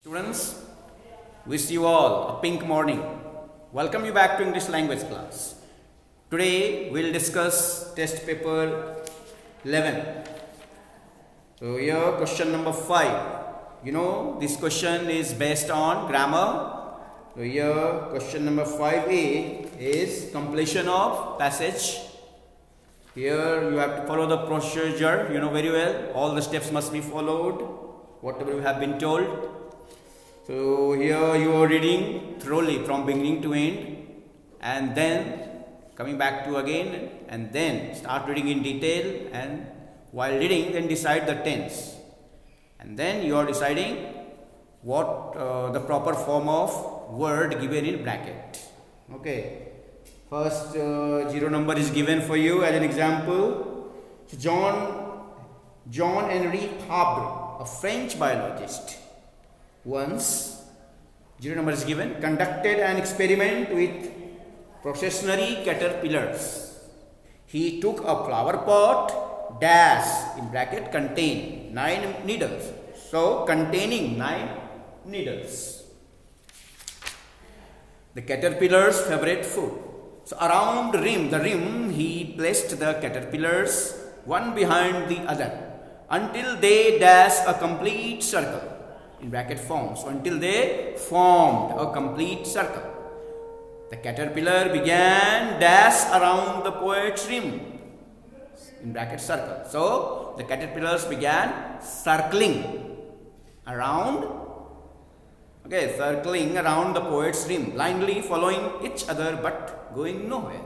Students, wish you all a pink morning. Welcome you back to English language class. Today we'll discuss test paper 11. So here question number 5. You know this question is based on grammar. So here question number 5a is completion of passage. Here you have to follow the procedure, you know very well. All the steps must be followed, whatever you have been told. So here you are reading thoroughly from beginning to end, and then coming back to again, and then start reading in detail, and while reading then decide the tense, and then you are deciding what the proper form of word given in bracket. Okay, first 0 number is given for you as an example. So John Henri Fabre, a French biologist, once 0 number is given, conducted an experiment with processionary caterpillars. He took a flower pot dash in bracket contain 9 needles. So containing 9 needles. The caterpillar's favorite food. So around the rim he placed the caterpillars one behind the other until they dash a complete circle. In bracket form. So until they formed a complete circle. The caterpillar began dash around the poet's rim. In bracket circle. So the caterpillars began circling around. Okay, circling around the poet's rim, blindly following each other but going nowhere.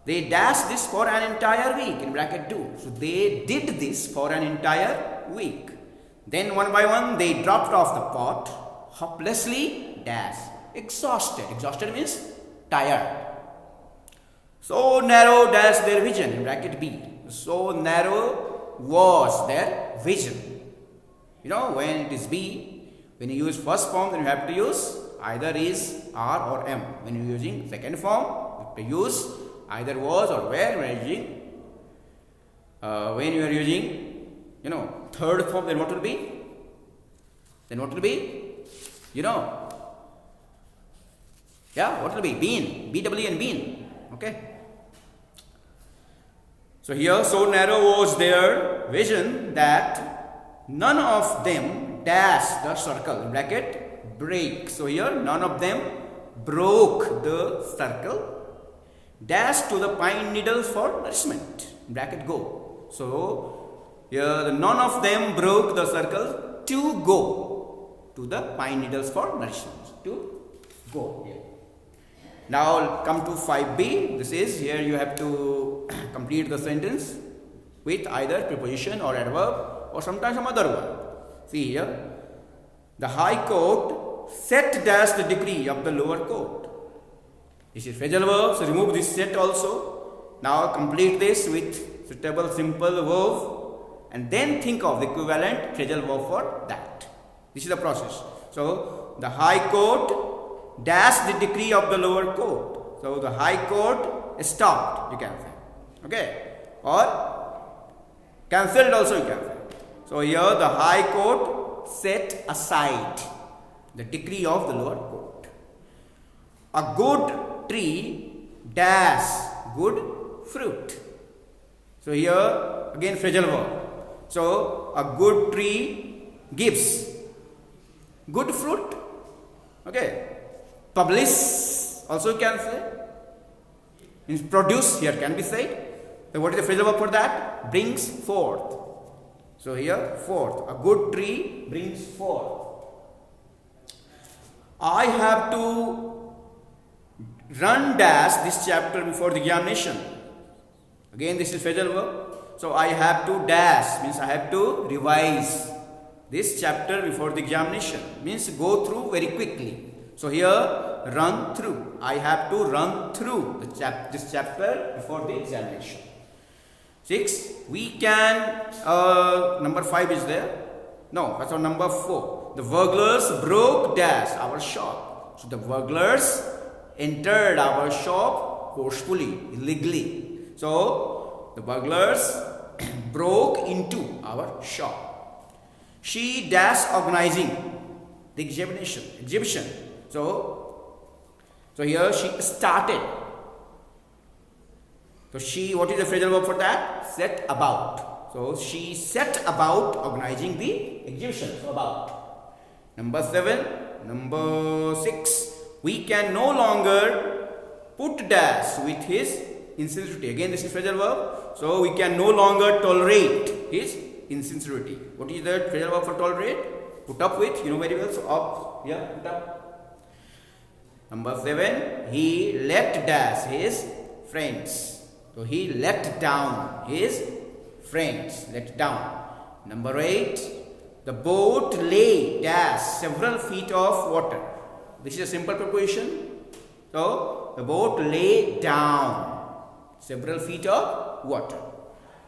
They dashed this for an entire week. In bracket do. So they did this for an entire week. Then one by one they dropped off the pot, hopelessly dashed, exhausted. Exhausted means tired. So narrow dashed their vision, in bracket B. So narrow was their vision. You know, when it is B, when you use first form, then you have to use either is, are or am. When you are using second form, you have to use either was or were. When you are using third form, then what will be? What will be? Been. BW and been. Okay. So here, so narrow was their vision that none of them dashed the circle, in bracket break. So here, none of them broke the circle, dashed to the pine needles for nourishment, in bracket go. So here, none of them broke the circle to go to the pine needles for nourishment. To go here. Now come to 5b. This is here you have to complete the sentence with either preposition or adverb or sometimes some other word. See here. The High Court set dash the degree of the lower court. This is phrasal verb, so remove this set also. Now complete this with suitable simple verb. And then think of the equivalent phrasal verb for that. This is the process. So, the High Court dashed the decree of the lower court. So, the High Court stopped, you can say. Okay. Or cancelled also you can say. So, here the High Court set aside the decree of the lower court. A good tree dash good fruit. So, here again phrasal verb. So, a good tree gives good fruit. Okay. Publish also you can say. Means produce here can be said. So, what is the phrasal verb for that? Brings forth. So, here forth. A good tree brings forth. I have to run dash this chapter before the examination. Again, this is phrasal verb. So, I have to dash means I have to revise this chapter before the examination. Means go through very quickly. So, here run through. I have to run through this chapter before the examination. 6. We can, number 5 is there. No, that's on number 4. The burglars broke dash our shop. So, the burglars entered our shop forcefully, illegally. So, the burglars broke into our shop. She dash organizing the exhibition. So here she started. So she, what is the phrasal verb for that? Set about. So she set about organizing the exhibition. So about. Number 6. We can no longer put dash with his insincerity. Again, this is phrasal verb. So we can no longer tolerate his insincerity. What is the phrasal verb for tolerate? Put up with. You know very well. So up. Yeah, put up. Number 7. He let dash his friends. So he let down his friends. Let down. Number 8. The boat lay dash several feet of water. This is a simple preposition. So the boat lay down several feet of water.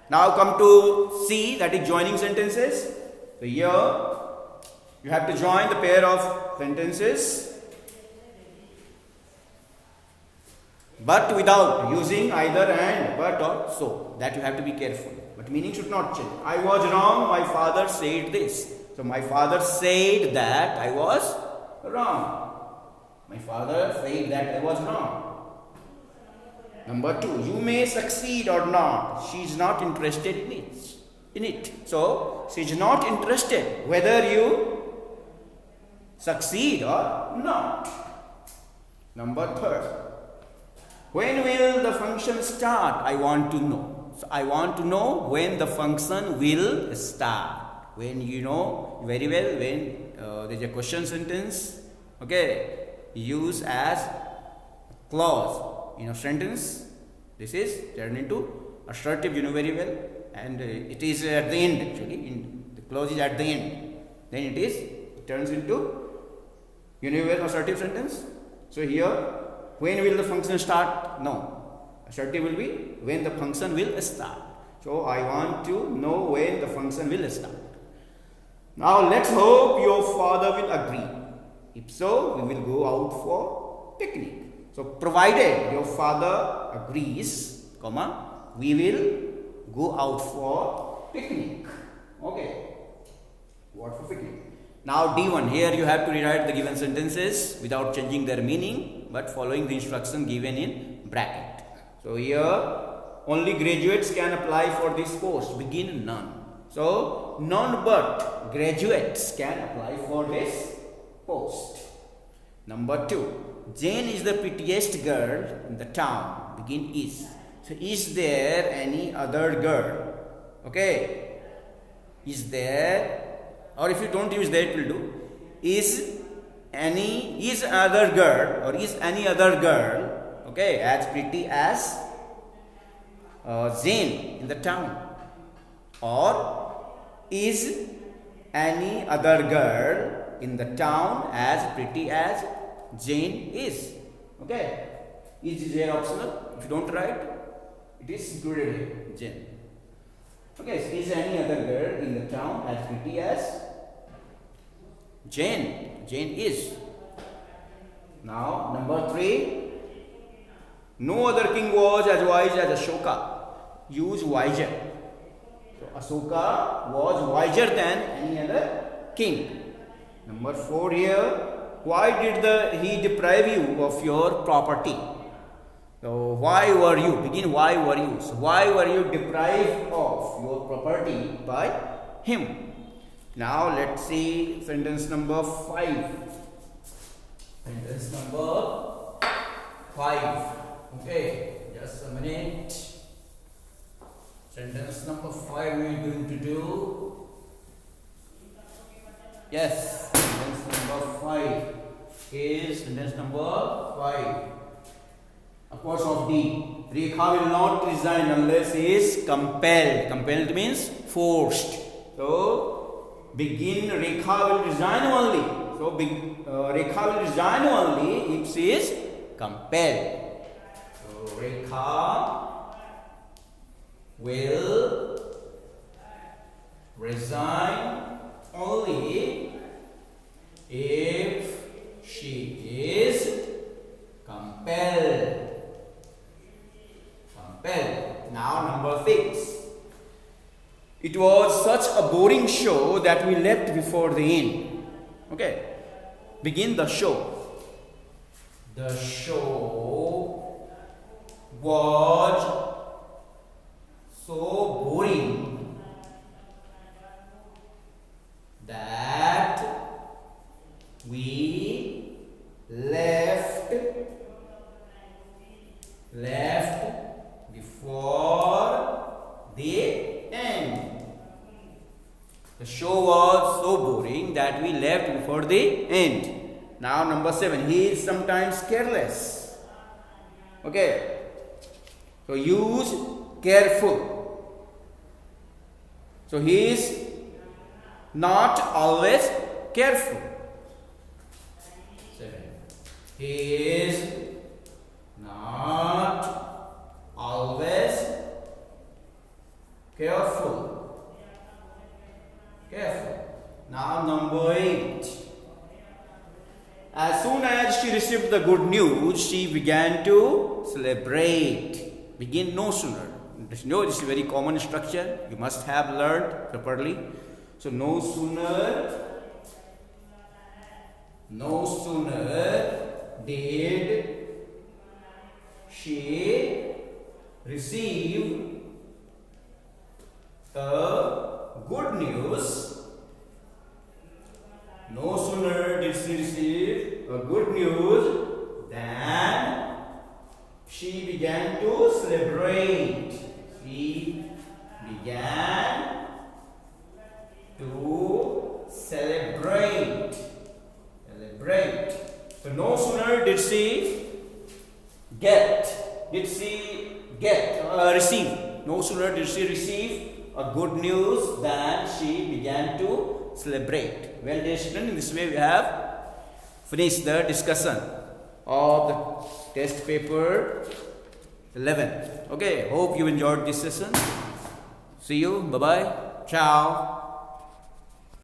Now come to C, that is joining sentences. So here you have to join the pair of sentences, but without using either and, but or so. That you have to be careful. But meaning should not change. I was wrong, my father said this. So my father said that I was wrong. My father said that I was wrong. Number 2, you may succeed or not. She is not interested in it. So she is not interested whether you succeed or not. Number 3, when will the function start? I want to know. So I want to know when the function will start. When you know very well, when there is a question sentence, okay, use as clause in a sentence. This is turned into assertive, you know very well, and it is at the end actually. The clause is at the end. Then it turns into, you know well, assertive sentence. So here, when will the function start? No. Assertive will be when the function will start. So I want to know when the function will start. Now let's hope your father will agree. If so, we will go out for picnic. So provided your father agrees, we will go out for picnic. Okay. What for picnic? Now D1, here you have to rewrite the given sentences without changing their meaning, but following the instruction given in bracket. So here only graduates can apply for this post. Begin none. So none but graduates can apply for this post. Number 2, Jane is the prettiest girl in the town. Begin is. So is there any other girl? Okay. Is there, or if you don't use that, it will do. Is other girl, or is any other girl, okay, as pretty as Jane in the town? Or is any other girl in the town as pretty as Jane is? Okay. Is here optional. If you don't write, it is included here. Jane. Okay. So is any other girl in the town as pretty as Jane? Jane is. Now number 3. No other king was as wise as Ashoka. Use wiser. So Ashoka was wiser than any other king. Number 4 here. Why did he deprive you of your property? So why were you? Begin why were you? So why were you deprived of your property by him? Now let's see sentence number 5. Sentence number 5. Okay, just a minute. Sentence number 5 we are going to do. Yes, sentence number 5 is sentence number 5. Of course, of D. Rekha will not resign unless he is compelled. Compelled means forced. So begin Rekha will resign only. So Rekha will resign only if she is compelled. So Rekha will resign only if she is compelled. Compelled. Now number 6. It was such a boring show that we left before the end. Okay. Begin the show. The show was so boring that we left before the end. The show was so boring that we left before the end. Now number 7, he is sometimes careless. Okay. So use careful. So he is not always careful. 7. He is not always careful. Now number 8. As soon as she received the good news, she began to celebrate. Begin no sooner. No, this is a very common structure. You must have learned properly. So no sooner did she receive the good news. No sooner did she receive a good news than she began to celebrate. She began to celebrate. So no sooner did she receive. No sooner did she receive a good news than she began to celebrate. Well, dear students, in this way we have finished the discussion of the test paper 11. Okay, hope you enjoyed this session. See you. Bye bye. Ciao.